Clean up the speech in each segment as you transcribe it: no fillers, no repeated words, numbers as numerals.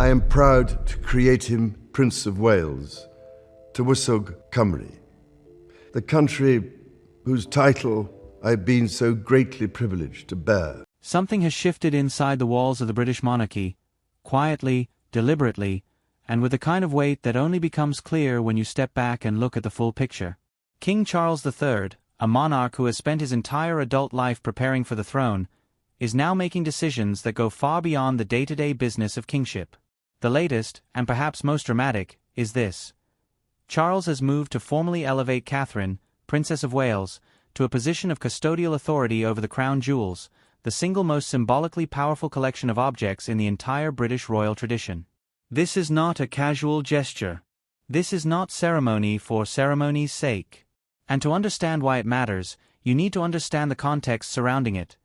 I am proud to create him Prince of Wales, Tywysog Cymru, the country whose title I've been so greatly privileged to bear. Something has shifted inside the walls of the British monarchy, quietly, deliberately, and with a kind of weight that only becomes clear when you step back and look at the full picture. King Charles III, a monarch who has spent his entire adult life preparing for the throne, is now making decisions that go far beyond the day-to-day business of kingship. The latest, and perhaps most dramatic, is this. Charles has moved to formally elevate Catherine, Princess of Wales, to a position of custodial authority over the crown jewels, the single most symbolically powerful collection of objects in the entire British royal tradition. This is not a casual gesture. This is not ceremony for ceremony's sake. And to understand why it matters, you need to understand the context surrounding it.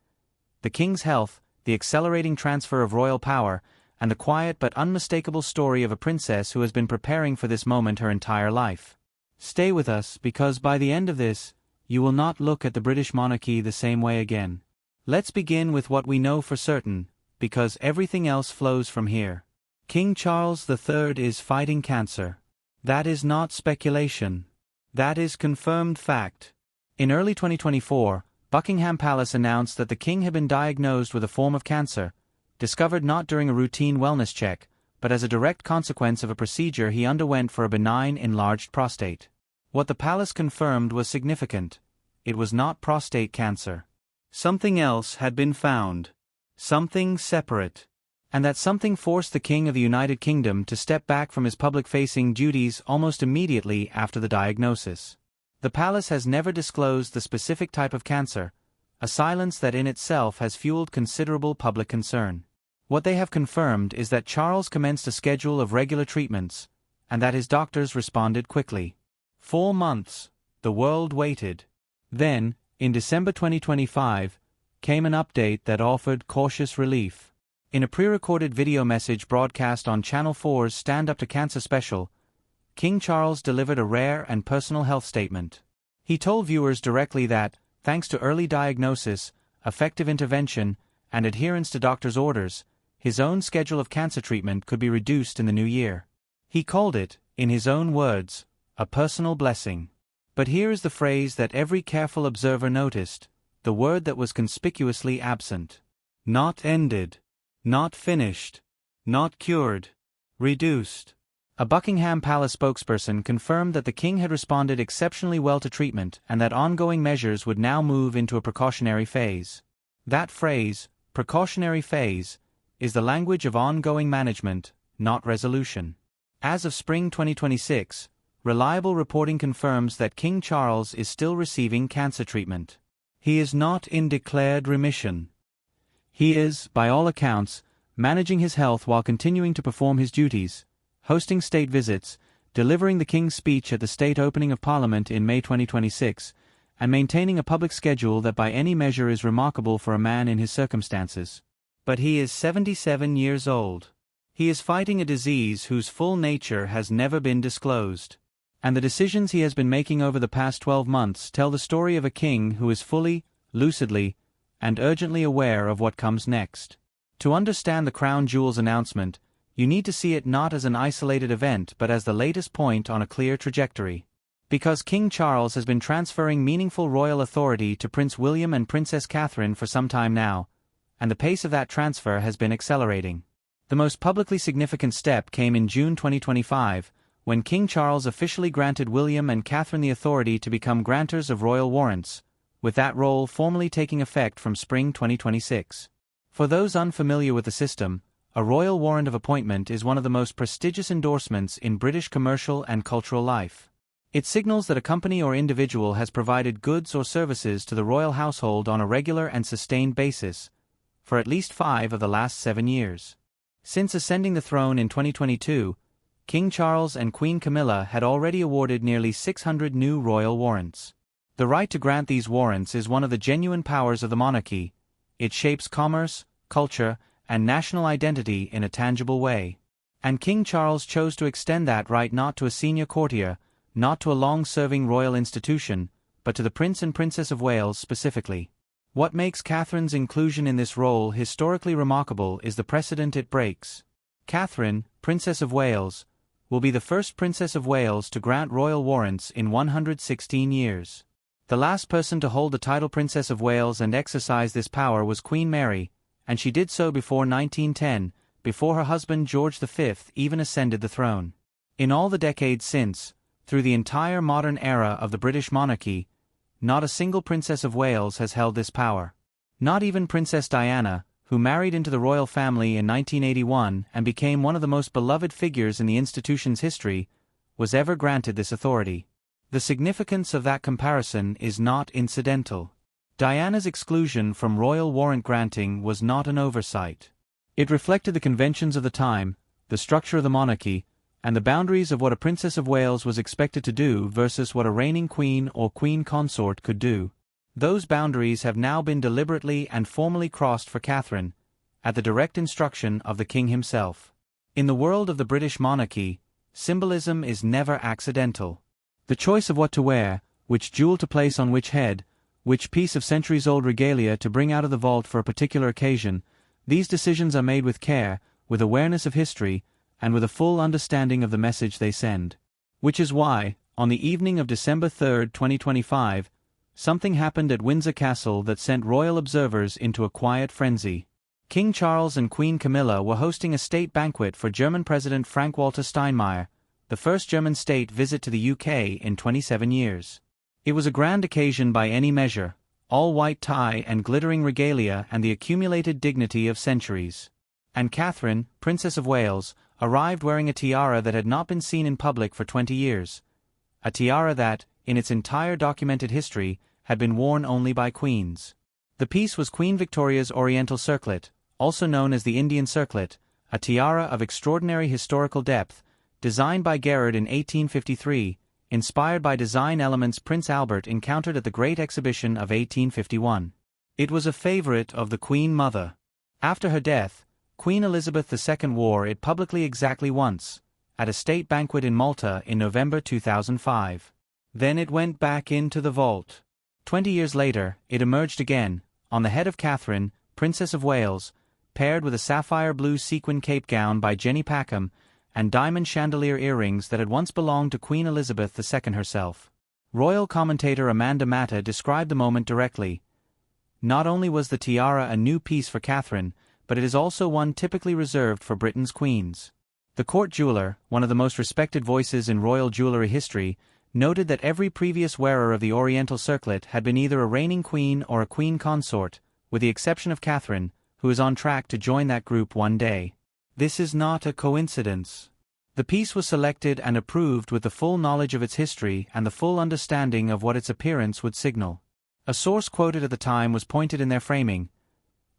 The king's health, the accelerating transfer of royal power, and the quiet but unmistakable story of a princess who has been preparing for this moment her entire life. Stay with us, because by the end of this, you will not look at the British monarchy the same way again. Let's begin with what we know for certain, because everything else flows from here. King Charles III is fighting cancer. That is not speculation. That is confirmed fact. In early 2024, Buckingham Palace announced that the king had been diagnosed with a form of cancer, discovered not during a routine wellness check, but as a direct consequence of a procedure he underwent for a benign enlarged prostate. What the palace confirmed was significant. It was not prostate cancer. Something else had been found. Something separate. And that something forced the King of the United Kingdom to step back from his public-facing duties almost immediately after the diagnosis. The palace has never disclosed the specific type of cancer, a silence that in itself has fueled considerable public concern. What they have confirmed is that Charles commenced a schedule of regular treatments, and that his doctors responded quickly. 4 months. The world waited. Then, in December 2025, came an update that offered cautious relief. In a pre-recorded video message broadcast on Channel 4's Stand Up to Cancer special, King Charles delivered a rare and personal health statement. He told viewers directly that, thanks to early diagnosis, effective intervention, and adherence to doctors' orders, his own schedule of cancer treatment could be reduced in the new year. He called it, in his own words, a personal blessing. But here is the phrase that every careful observer noticed, the word that was conspicuously absent. Not ended. Not finished. Not cured. Reduced. A Buckingham Palace spokesperson confirmed that the king had responded exceptionally well to treatment and that ongoing measures would now move into a precautionary phase. That phrase, precautionary phase, is the language of ongoing management, not resolution. As of spring 2026, reliable reporting confirms that King Charles is still receiving cancer treatment. He is not in declared remission. He is, by all accounts, managing his health while continuing to perform his duties, hosting state visits, delivering the King's speech at the state opening of Parliament in May 2026, and maintaining a public schedule that by any measure is remarkable for a man in his circumstances. But he is 77 years old. He is fighting a disease whose full nature has never been disclosed. And the decisions he has been making over the past 12 months tell the story of a king who is fully, lucidly, and urgently aware of what comes next. To understand the crown jewels announcement, you need to see it not as an isolated event but as the latest point on a clear trajectory. Because King Charles has been transferring meaningful royal authority to Prince William and Princess Catherine for some time now, and the pace of that transfer has been accelerating. The most publicly significant step came in June 2025, when King Charles officially granted William and Catherine the authority to become grantors of royal warrants, with that role formally taking effect from spring 2026. For those unfamiliar with the system, a royal warrant of appointment is one of the most prestigious endorsements in British commercial and cultural life. It signals that a company or individual has provided goods or services to the royal household on a regular and sustained basis, for at least 5 of the last 7 years. Since ascending the throne in 2022, King Charles and Queen Camilla had already awarded nearly 600 new royal warrants. The right to grant these warrants is one of the genuine powers of the monarchy. It shapes commerce, culture, and national identity in a tangible way. And King Charles chose to extend that right not to a senior courtier, not to a long-serving royal institution, but to the Prince and Princess of Wales specifically. What makes Catherine's inclusion in this role historically remarkable is the precedent it breaks. Catherine, Princess of Wales, will be the first Princess of Wales to grant royal warrants in 116 years. The last person to hold the title Princess of Wales and exercise this power was Queen Mary, and she did so before 1910, before her husband George V even ascended the throne. In all the decades since, through the entire modern era of the British monarchy, not a single Princess of Wales has held this power. Not even Princess Diana, who married into the royal family in 1981 and became one of the most beloved figures in the institution's history, was ever granted this authority. The significance of that comparison is not incidental. Diana's exclusion from royal warrant granting was not an oversight. It reflected the conventions of the time, the structure of the monarchy, and the boundaries of what a Princess of Wales was expected to do versus what a reigning queen or queen consort could do. Those boundaries have now been deliberately and formally crossed for Catherine, at the direct instruction of the king himself. In the world of the British monarchy, symbolism is never accidental. The choice of what to wear, which jewel to place on which head, which piece of centuries-old regalia to bring out of the vault for a particular occasion, these decisions are made with care, with awareness of history, and with a full understanding of the message they send. Which is why, on the evening of December 3, 2025, something happened at Windsor Castle that sent royal observers into a quiet frenzy. King Charles and Queen Camilla were hosting a state banquet for German President Frank-Walter Steinmeier, the first German state visit to the UK in 27 years. It was a grand occasion by any measure, all white tie and glittering regalia and the accumulated dignity of centuries. And Catherine, Princess of Wales, arrived wearing a tiara that had not been seen in public for 20 years. A tiara that, in its entire documented history, had been worn only by queens. The piece was Queen Victoria's Oriental Circlet, also known as the Indian Circlet, a tiara of extraordinary historical depth, designed by Gerard in 1853, inspired by design elements Prince Albert encountered at the Great Exhibition of 1851. It was a favorite of the Queen Mother. After her death, Queen Elizabeth II wore it publicly exactly once, at a state banquet in Malta in November 2005. Then it went back into the vault. 20 years later, it emerged again, on the head of Catherine, Princess of Wales, paired with a sapphire blue sequin cape gown by Jenny Packham, and diamond chandelier earrings that had once belonged to Queen Elizabeth II herself. Royal commentator Amanda Matta described the moment directly. Not only was the tiara a new piece for Catherine, but it is also one typically reserved for Britain's queens. The court jeweler, one of the most respected voices in royal jewellery history, noted that every previous wearer of the Oriental Circlet had been either a reigning queen or a queen consort, with the exception of Catherine, who is on track to join that group one day. This is not a coincidence. The piece was selected and approved with the full knowledge of its history and the full understanding of what its appearance would signal. A source quoted at the time was pointed in their framing.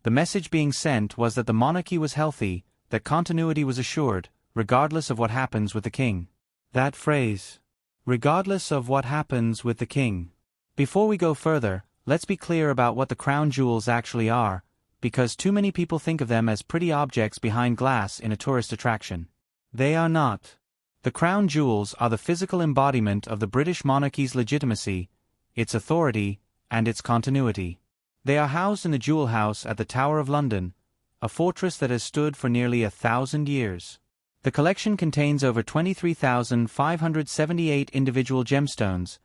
The message being sent was that the monarchy was healthy, that continuity was assured, regardless of what happens with the king. That phrase, regardless of what happens with the king. Before we go further, let's be clear about what the crown jewels actually are, because too many people think of them as pretty objects behind glass in a tourist attraction. They are not. The crown jewels are the physical embodiment of the British monarchy's legitimacy, its authority, and its continuity. They are housed in the Jewel House at the Tower of London, a fortress that has stood for nearly 1,000 years. The collection contains over 23,578 individual gemstones,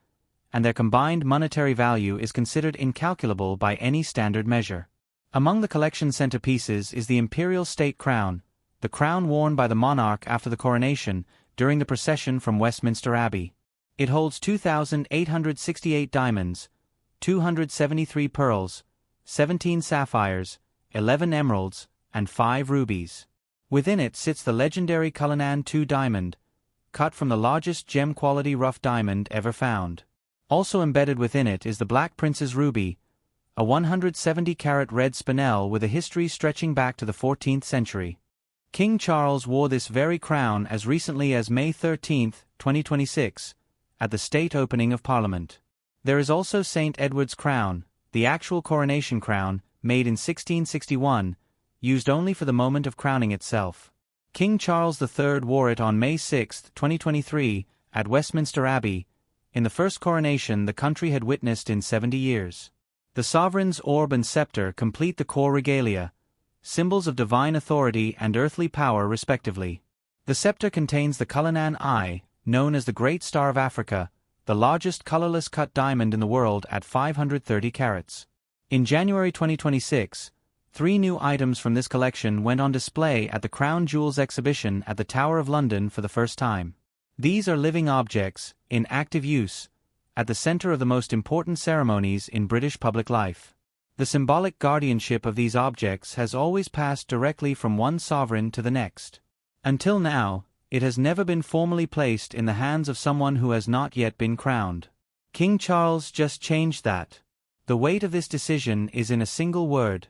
and their combined monetary value is considered incalculable by any standard measure. Among the collection's centerpieces is the imperial state crown, the crown worn by the monarch after the coronation during the procession from Westminster Abbey. It holds 2,868 diamonds, 273 pearls, 17 sapphires, 11 emeralds, and 5 rubies. Within it sits the legendary Cullinan II diamond, cut from the largest gem-quality rough diamond ever found. Also embedded within it is the Black Prince's ruby, a 170-carat red spinel with a history stretching back to the 14th century. King Charles wore this very crown as recently as May 13, 2026, at the state opening of Parliament. There is also St. Edward's crown, the actual coronation crown, made in 1661, used only for the moment of crowning itself. King Charles III wore it on May 6, 2023, at Westminster Abbey, in the first coronation the country had witnessed in 70 years. The sovereign's orb and scepter complete the core regalia, symbols of divine authority and earthly power respectively. The scepter contains the Cullinan eye, known as the Great Star of Africa, the largest colorless cut diamond in the world at 530 carats. In January 2026, 3 new items from this collection went on display at the Crown Jewels exhibition at the Tower of London for the first time. These are living objects, in active use, at the center of the most important ceremonies in British public life. The symbolic guardianship of these objects has always passed directly from one sovereign to the next. Until now, it has never been formally placed in the hands of someone who has not yet been crowned. King Charles just changed that. The weight of this decision is in a single word: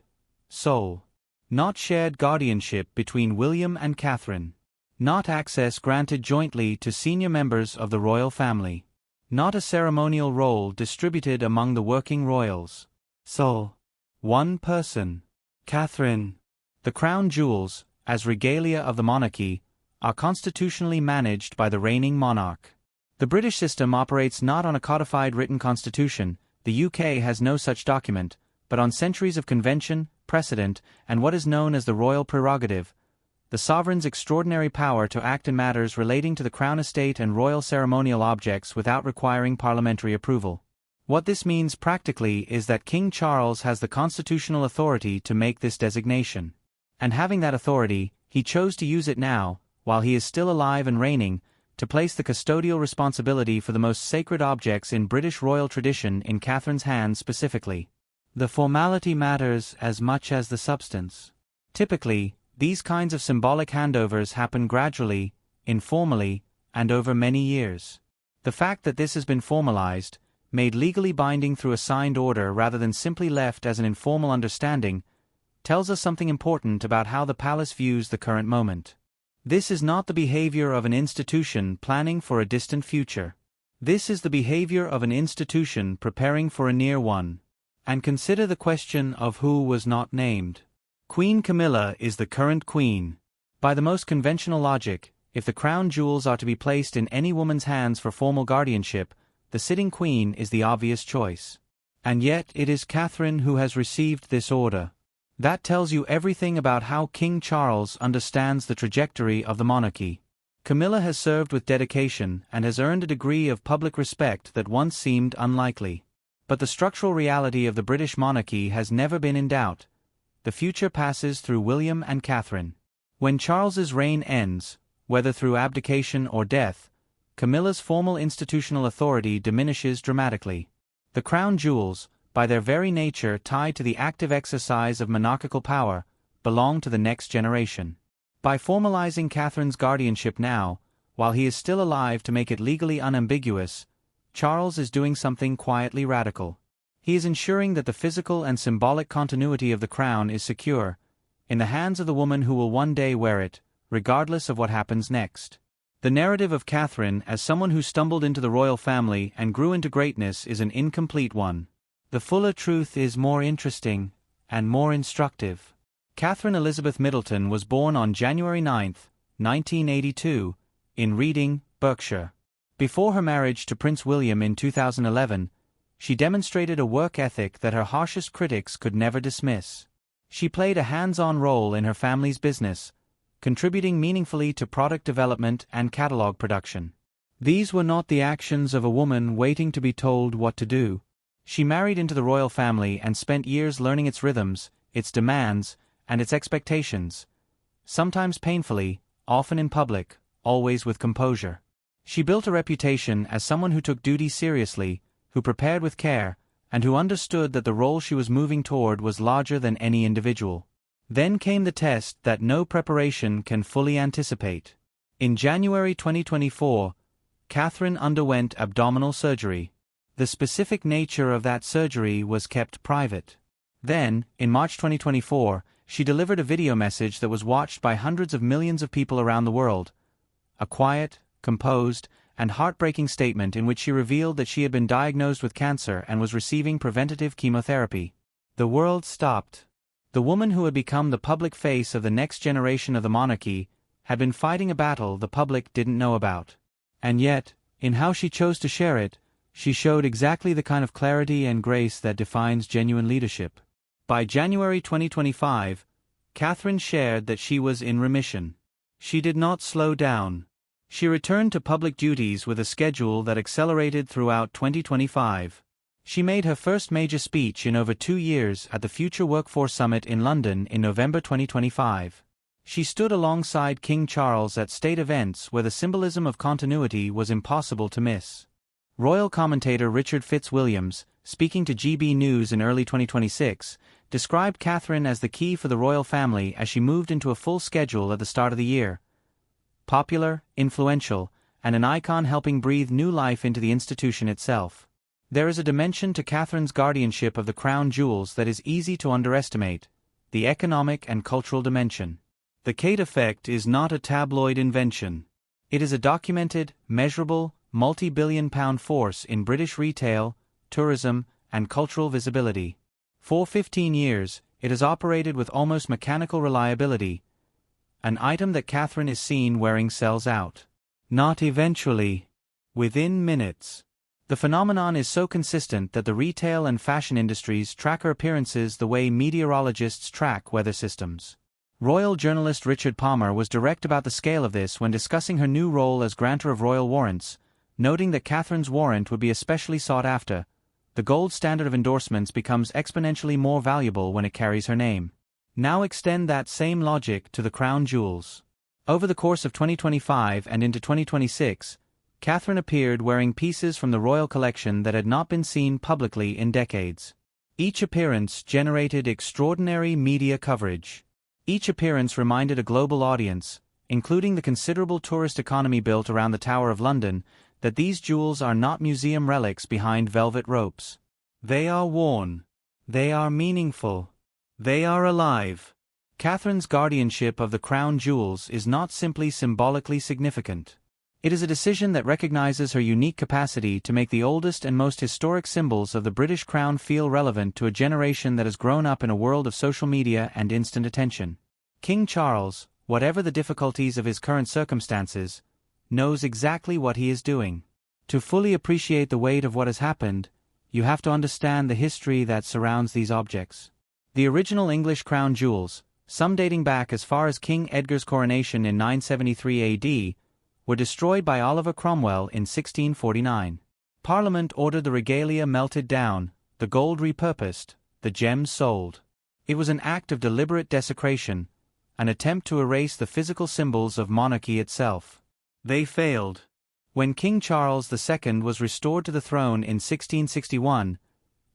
soul. Not shared guardianship between William and Catherine. Not access granted jointly to senior members of the royal family. Not a ceremonial role distributed among the working royals. Soul. One person. Catherine. The crown jewels, as regalia of the monarchy, are constitutionally managed by the reigning monarch. The British system operates not on a codified written constitution, the UK has no such document, but on centuries of convention, precedent, and what is known as the royal prerogative, the sovereign's extraordinary power to act in matters relating to the crown estate and royal ceremonial objects without requiring parliamentary approval. What this means practically is that King Charles has the constitutional authority to make this designation. And having that authority, he chose to use it now, while he is still alive and reigning, to place the custodial responsibility for the most sacred objects in British royal tradition in Catherine's hands specifically. The formality matters as much as the substance. Typically, these kinds of symbolic handovers happen gradually, informally, and over many years. The fact that this has been formalized, made legally binding through a signed order rather than simply left as an informal understanding, tells us something important about how the palace views the current moment. This is not the behavior of an institution planning for a distant future. This is the behavior of an institution preparing for a near one. And consider the question of who was not named. Queen Camilla is the current queen. By the most conventional logic, if the crown jewels are to be placed in any woman's hands for formal guardianship, the sitting queen is the obvious choice. And yet it is Catherine who has received this order. That tells you everything about how King Charles understands the trajectory of the monarchy. Camilla has served with dedication and has earned a degree of public respect that once seemed unlikely. But the structural reality of the British monarchy has never been in doubt. The future passes through William and Catherine. When Charles's reign ends, whether through abdication or death, Camilla's formal institutional authority diminishes dramatically. The crown jewels, by their very nature tied to the active exercise of monarchical power, belong to the next generation. By formalizing Catherine's guardianship now, while he is still alive to make it legally unambiguous, Charles is doing something quietly radical. He is ensuring that the physical and symbolic continuity of the crown is secure, in the hands of the woman who will one day wear it, regardless of what happens next. The narrative of Catherine as someone who stumbled into the royal family and grew into greatness is an incomplete one. The fuller truth is more interesting, and more instructive. Catherine Elizabeth Middleton was born on January 9, 1982, in Reading, Berkshire. Before her marriage to Prince William in 2011, she demonstrated a work ethic that her harshest critics could never dismiss. She played a hands-on role in her family's business, contributing meaningfully to product development and catalog production. These were not the actions of a woman waiting to be told what to do. She married into the royal family and spent years learning its rhythms, its demands, and its expectations. Sometimes painfully, often in public, always with composure. She built a reputation as someone who took duty seriously, who prepared with care, and who understood that the role she was moving toward was larger than any individual. Then came the test that no preparation can fully anticipate. In January 2024, Catherine underwent abdominal surgery. The specific nature of that surgery was kept private. Then, in March 2024, she delivered a video message that was watched by hundreds of millions of people around the world. A quiet, composed, and heartbreaking statement in which she revealed that she had been diagnosed with cancer and was receiving preventative chemotherapy. The world stopped. The woman who had become the public face of the next generation of the monarchy had been fighting a battle the public didn't know about. And yet, in how she chose to share it, she showed exactly the kind of clarity and grace that defines genuine leadership. By January 2025, Catherine shared that she was in remission. She did not slow down. She returned to public duties with a schedule that accelerated throughout 2025. She made her first major speech in over 2 years at the Future Workforce Summit in London in November 2025. She stood alongside King Charles at state events where the symbolism of continuity was impossible to miss. Royal commentator Richard Fitzwilliams, speaking to GB News in early 2026, described Catherine as the key for the royal family as she moved into a full schedule at the start of the year. Popular, influential, and an icon helping breathe new life into the institution itself. There is a dimension to Catherine's guardianship of the crown jewels that is easy to underestimate: the economic and cultural dimension. The Kate effect is not a tabloid invention. It is a documented, measurable, multi-billion-pound force in British retail, tourism, and cultural visibility. For 15 years, it has operated with almost mechanical reliability. An item that Catherine is seen wearing sells out. Not eventually. Within minutes. The phenomenon is so consistent that the retail and fashion industries track her appearances the way meteorologists track weather systems. Royal journalist Richard Palmer was direct about the scale of this when discussing her new role as grantor of royal warrants, noting that Catherine's warrant would be especially sought after. The gold standard of endorsements becomes exponentially more valuable when it carries her name. Now extend that same logic to the crown jewels. Over the course of 2025 and into 2026, Catherine appeared wearing pieces from the royal collection that had not been seen publicly in decades. Each appearance generated extraordinary media coverage. Each appearance reminded a global audience, including the considerable tourist economy built around the Tower of London, that these jewels are not museum relics behind velvet ropes. They are worn. They are meaningful. They are alive. Catherine's guardianship of the crown jewels is not simply symbolically significant. It is a decision that recognizes her unique capacity to make the oldest and most historic symbols of the British crown feel relevant to a generation that has grown up in a world of social media and instant attention. King Charles, whatever the difficulties of his current circumstances, knows exactly what he is doing. To fully appreciate the weight of what has happened, you have to understand the history that surrounds these objects. The original English crown jewels, some dating back as far as King Edgar's coronation in 973 AD, were destroyed by Oliver Cromwell in 1649. Parliament ordered the regalia melted down, the gold repurposed, the gems sold. It was an act of deliberate desecration, an attempt to erase the physical symbols of monarchy itself. They failed. When King Charles II was restored to the throne in 1661,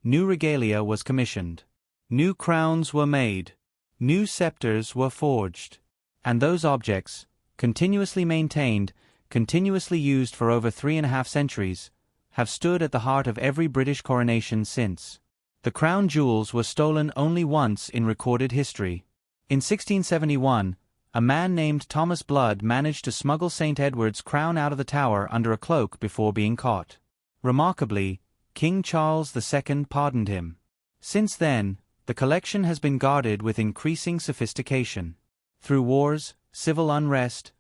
new regalia was commissioned. New crowns were made. New scepters were forged. And those objects, continuously maintained, continuously used for over 3.5 centuries, have stood at the heart of every British coronation since. The crown jewels were stolen only once in recorded history. In 1671, a man named Thomas Blood managed to smuggle St. Edward's crown out of the Tower under a cloak before being caught. Remarkably, King Charles II pardoned him. Since then, the collection has been guarded with increasing sophistication. Through wars, civil unrest,